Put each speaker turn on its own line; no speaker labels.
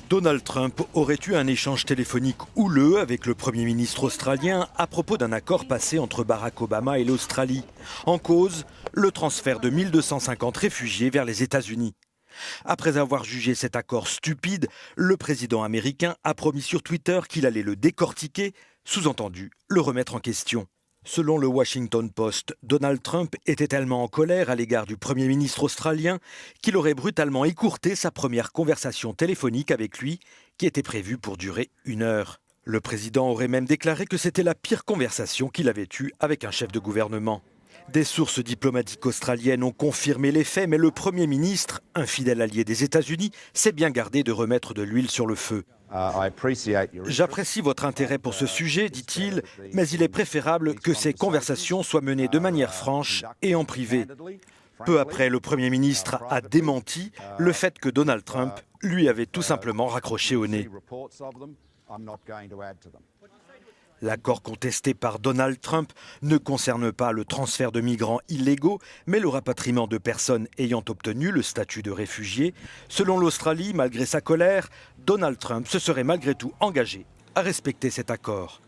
Donald Trump aurait eu un échange téléphonique houleux avec le Premier ministre australien à propos d'un accord passé entre Barack Obama et l'Australie. En cause, le transfert de 1250 réfugiés vers les États-Unis. Après avoir jugé cet accord stupide, le président américain a promis sur Twitter qu'il allait le décortiquer, sous-entendu le remettre en question. Selon le Washington Post, Donald Trump était tellement en colère à l'égard du Premier ministre australien qu'il aurait brutalement écourté sa première conversation téléphonique avec lui, qui était prévue pour durer 1 heure. Le président aurait même déclaré que c'était la pire conversation qu'il avait eue avec un chef de gouvernement. Des sources diplomatiques australiennes ont confirmé les faits, mais le Premier ministre, un fidèle allié des États-Unis, s'est bien gardé de remettre de l'huile sur le feu. J'apprécie votre intérêt pour ce sujet, dit-il, mais il est préférable que ces conversations soient menées de manière franche et en privé. Peu après, le Premier ministre a démenti le fait que Donald Trump lui avait tout simplement raccroché au nez. L'accord contesté par Donald Trump ne concerne pas le transfert de migrants illégaux, mais le rapatriement de personnes ayant obtenu le statut de réfugié. Selon l'Australie, malgré sa colère, Donald Trump se serait malgré tout engagé à respecter cet accord.